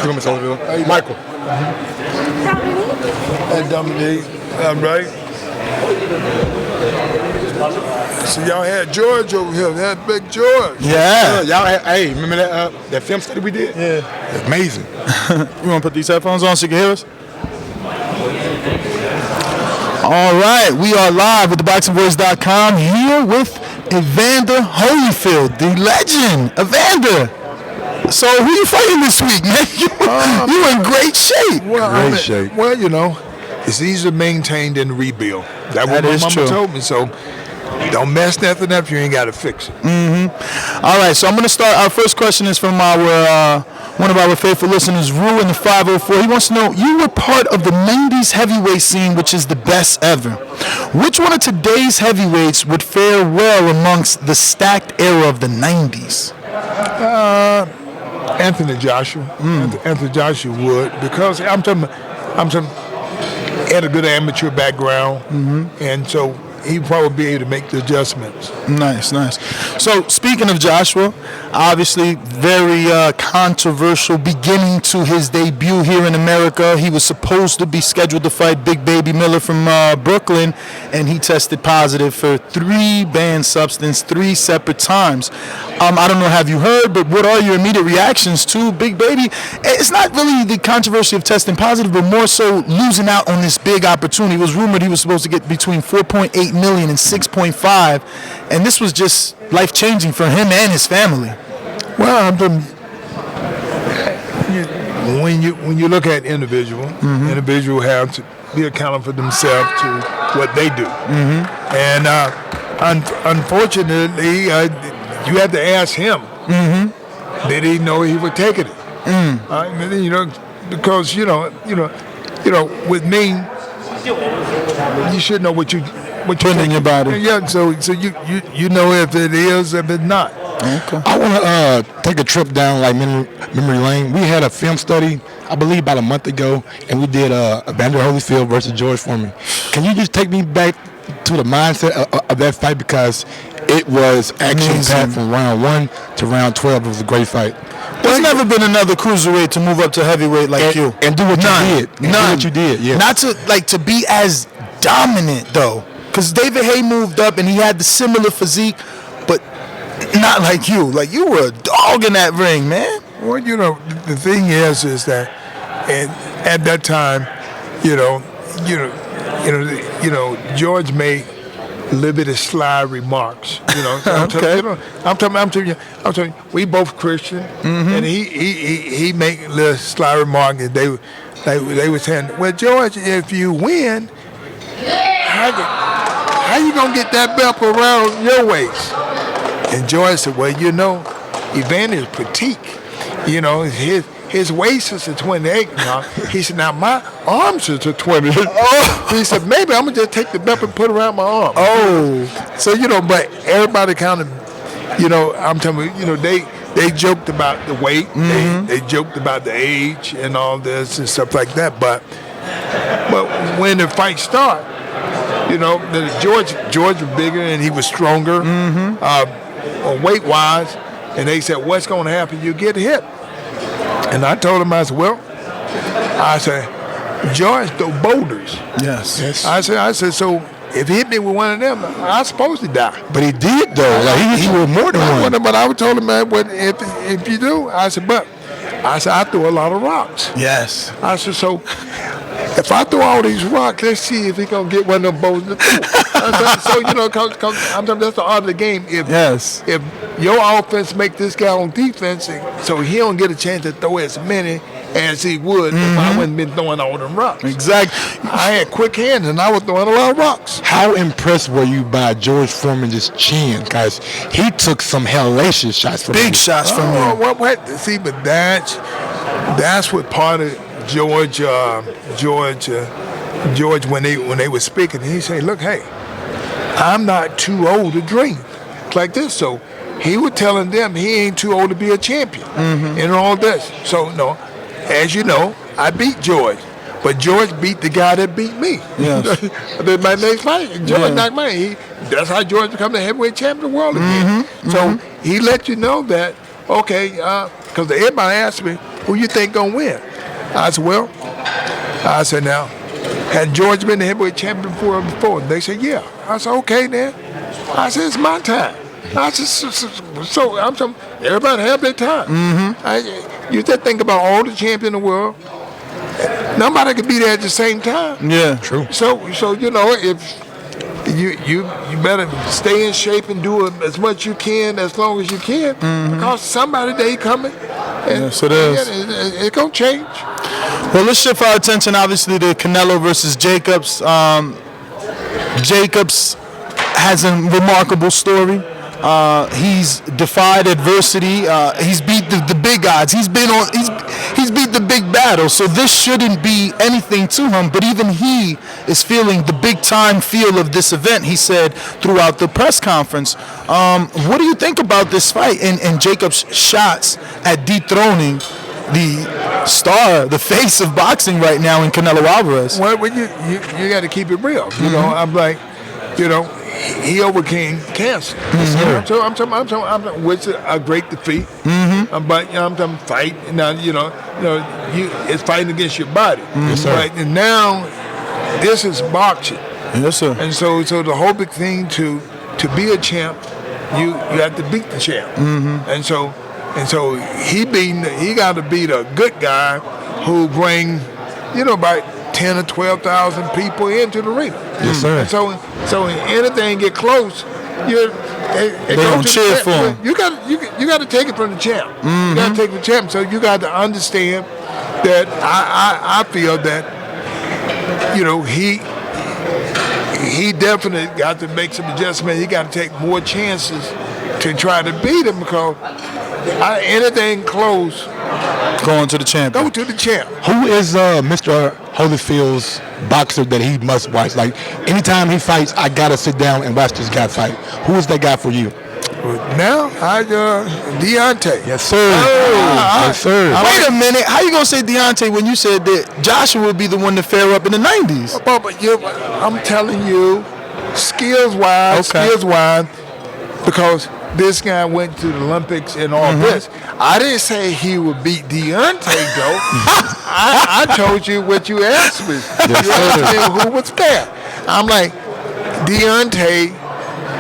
to Mr. Holyfield. Michael. Hey, Dominique. I'm right. So y'all had George over here. They had Big George. Yeah. Y'all had, hey, remember that film study we did? Yeah. Amazing. You want to put these headphones on so you can hear us? All right, we are live with ThaBoxingvoice.com here with Evander Holyfield, the legend. Evander. So who you fighting this week, man? You in great shape. Well, shape. Well, you know, it's easier maintained than rebuild. That's what my mama told me. So don't mess nothing up. You ain't got to fix it. All right, so I'm going to start. Our first question is from our one of our faithful listeners, Rue in the 504. He wants to know, you were part of the 90s heavyweight scene, which is the best ever. Which one of today's heavyweights would fare well amongst the stacked era of the 90s? Anthony Joshua. Anthony Joshua would, because I'm talking, had a good amateur background, and so he'd probably be able to make the adjustments. Nice. So speaking of Joshua, obviously very controversial beginning to his debut here in America. He was supposed to be scheduled to fight Big Baby Miller from Brooklyn, and he tested positive for 3 banned substances 3 separate times. I don't know, have you heard, but what are your immediate reactions to Big Baby? It's not really the controversy of testing positive, but more so losing out on this big opportunity. It was rumored he was supposed to get between 4.8 million and 6.5, and this was just life-changing for him and his family. Well, when you look at individuals have to be accountable for themselves to what they do, and unfortunately, you have to ask him. Did he know he was taking it? You know, because you know, with me, you should know what you're putting in your body. Yeah, so you know if it is, if it's not. Okay. I want to take a trip down like memory lane. We had a film study, I believe, about a month ago, and we did Evander Holyfield versus George Foreman. Can you just take me back to the mindset of that fight, because it was action packed from round 1 to round 12. It was a great fight. There's never been another cruiserweight to move up to heavyweight like you and do what you did. And do what you did. Yeah. Not to be as dominant though, because David Haye moved up and he had the similar physique, but not like you. Like, you were a dog in that ring, man. Well, you know, the thing is that, and at that time, George made a little bit of sly remarks. You know, I'm telling you, we both Christian, and he made a little sly remark, and they were saying, well, George, if you win, how you gonna get that belt around your waist? And George said, well, you know, Evander is petite. You know, his waist is a 28 now. He said, now my arms is a 20. He said, maybe I'm going to just take the belt and put it around my arm. So, you know, but everybody kind of, you know, I'm telling you, you know, they joked about the weight. They joked about the age and all this and stuff like that. But when the fight started, you know, George was bigger and he was stronger, weight-wise. And they said, what's going to happen? You get hit. And I told him, I said, George throw boulders. Yes. I said, so if he hit me with one of them, I'm supposed to die. But he did, though. Like, he was more than one. But I told him, man, if you do, I said, I throw a lot of rocks. Yes. I said, so if I throw all these rocks, let's see if he gonna get one of them boulders to throw. So, you know, cause I'm telling you, that's the art of the game. If your offense make this guy on defense, so he don't get a chance to throw as many as he would if I wouldn't been throwing all them rocks. Exactly. I had quick hands and I was throwing a lot of rocks. How impressed were you by George Foreman's chin? Because he took some hellacious shots from Big shots from him. What? See, but that's what part of George when they were speaking, he said, look, hey, I'm not too old to dream like this. So he was telling them he ain't too old to be a champion and all this. So, no, as you know, I beat George. But George beat the guy that beat me. Yes. My next fight, George knocked me. That's how George became the heavyweight champion of the world again. So he let you know that, okay, because everybody asked me, who you think gonna win? I said, well, I said, now, had George been the heavyweight champion before? They said, yeah. I said, okay then. I said, it's my time. I said, so I'm telling everybody have their time. You just think about all the champions in the world. Nobody could be there at the same time. Yeah, true. So you know, if you better stay in shape and do as much you can as long as you can, because somebody day coming. And yes, it is. It's gonna change. Well, let's shift our attention, obviously, to Canelo versus Jacobs. Jacobs has a remarkable story. He's defied adversity. He's beat the big odds. He's beat the big battle. So this shouldn't be anything to him. But even he is feeling the big time feel of this event. He said throughout the press conference. What do you think about this fight and Jacobs' shots at dethroning the star, the face of boxing right now in Canelo Alvarez? Well, you got to keep it real. You know, I'm like, you know, he overcame cancer. I'm talking, which is a great defeat. But I'm talking fight. Now, it's fighting against your body. Yes, sir. Right? And now, this is boxing. Yes, sir. And so the whole big thing to be a champ, you have to beat the champ. And so he got to beat a good guy who bring, about 10 or 12,000 people into the arena. Yes, sir. And so when anything get close, they don't cheer for him. You got to take it from the champ. You got to take the champ. So you got to understand that I feel that he definitely got to make some adjustments. He got to take more chances to try to beat him, because anything close, Going to the champion. go to the champ. Who is Mr. Holyfield's boxer that he must watch? Like, anytime he fights, I gotta sit down and watch this guy fight. Who is that guy for you? Now, Deontay. Yes, sir. Yes, sir. Wait a minute. How you gonna say Deontay when you said that Joshua would be the one to fare up in the 90s? But I'm telling you, skills-wise, because this guy went to the Olympics and all this. I didn't say he would beat Deontay, though. I told you what you asked me. You asked me who was there. I'm like, Deontay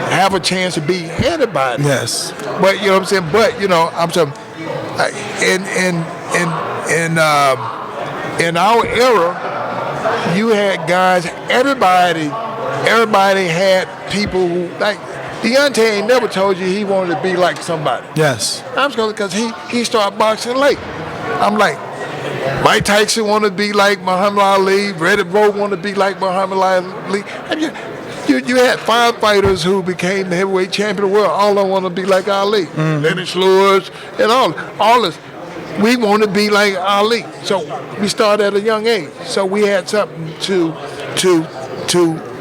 have a chance to beat anybody. Yes. But, you know what I'm saying? But, I'm saying, in our era, you had guys, everybody had people who, like, Deontay ain't never told you he wanted to be like somebody. Yes. I'm scared because he started boxing late. I'm like, Mike Tyson want to be like Muhammad Ali. Reddy Rowe want to be like Muhammad Ali. You had 5 fighters who became the heavyweight champion of the world. All of them want to be like Ali. Lennox Lewis and all this. We want to be like Ali. So we started at a young age. So we had something to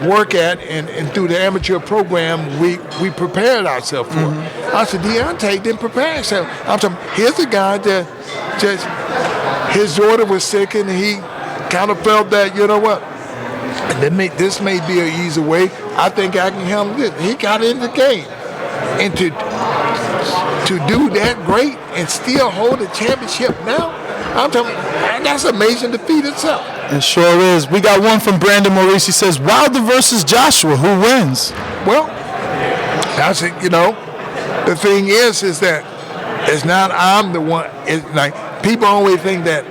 work at, and through the amateur program, we prepared ourselves for it. I said, Deontay didn't prepare himself. I'm saying, here's a guy that just, his daughter was sick, and he kind of felt that, you know what, this may be an easy way. I think I can handle this. He got in the game. And to do that great and still hold the championship now, I'm telling you, that's an amazing defeat itself. It sure is. We got one from Brandon Maurice. He says, Wilder versus Joshua, who wins? Well, that's it. The thing is that it's not I'm the one. It's like people always think that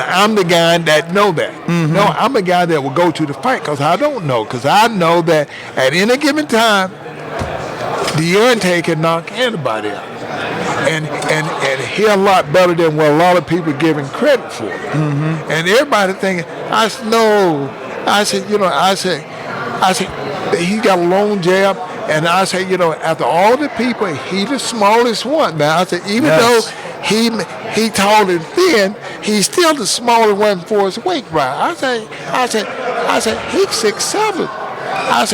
I'm the guy that know that. No, I'm the guy that will go to the fight, because I don't know. Because I know that at any given time, Deontay can knock anybody out. And he's a lot better than what a lot of people give him credit for. And everybody thinking, I said, no. I said, he got a long jab. And I said, after all the people, he's the smallest one. Now, I said, even though he tall and thin, he's still the smaller one for his weight, right? I said, he's 6'7". I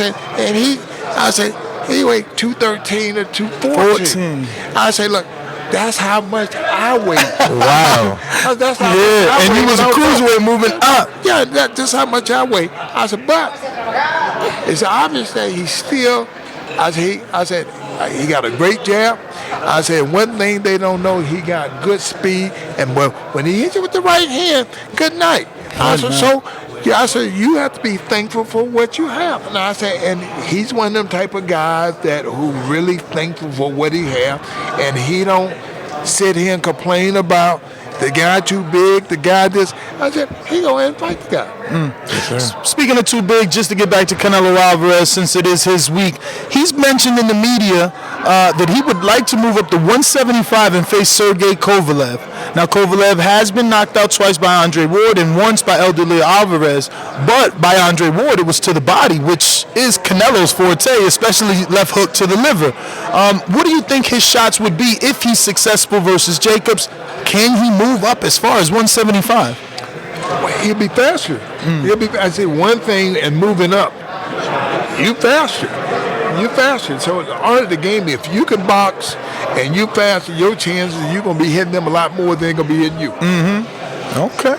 said, he weighed 213 or 214. I say, look, that's how much I weigh. Wow. That's how much I and weigh. he was a cruiserweight moving up. Yeah, that's how much I weigh. I said, but it's obvious that he's still, I said, He got a great jab. I said one thing they don't know, he got good speed, and when he hits you with the right hand, good night. I said, I said, you have to be thankful for what you have. And I said, and he's one of them type of guys who really thankful for what he have, and he don't sit here and complain about the guy too big, the guy this. I said, he go ahead and fight the guy. Yes, speaking of too big, just to get back to Canelo Alvarez, since it is his week, he's mentioned in the media that he would like to move up to 175 and face Sergey Kovalev. Now, Kovalev has been knocked out twice by Andre Ward and once by Elderly Alvarez, but by Andre Ward, it was to the body, which is Canelo's forte, especially left hook to the liver. What do you think his shots would be if he's successful versus Jacobs? Can he move up as far as 175? Well, he'll be faster. I say one thing, and moving up, you faster. You faster. So the art of the game, if you can box and you faster, your chances you're gonna be hitting them a lot more than they're gonna be hitting you. Okay.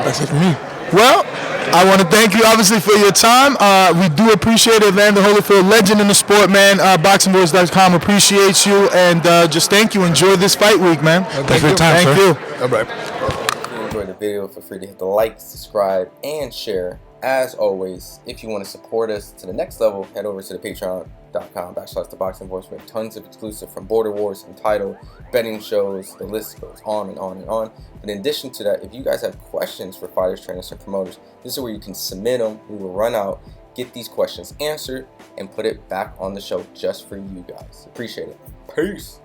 That's it for me. Well, I want to thank you, obviously, for your time. We do appreciate it, Evander Holyfield, legend in the sport, man. BoxingVoice.com appreciates you, and just thank you. Enjoy this fight week, man. Thanks for your time, Thank sir. you. All right. If you enjoyed the video, feel free to hit the like, subscribe, and share. As always, if you want to support us to the next level, head over to the patreon.com/ThaBoxingVoice. We have tons of exclusive from Border Wars, from title, betting shows, the list goes on and on and on. But in addition to that, if you guys have questions for fighters, trainers, and promoters, this is where you can submit them. We will run out, get these questions answered, and put it back on the show just for you guys. Appreciate it. Peace.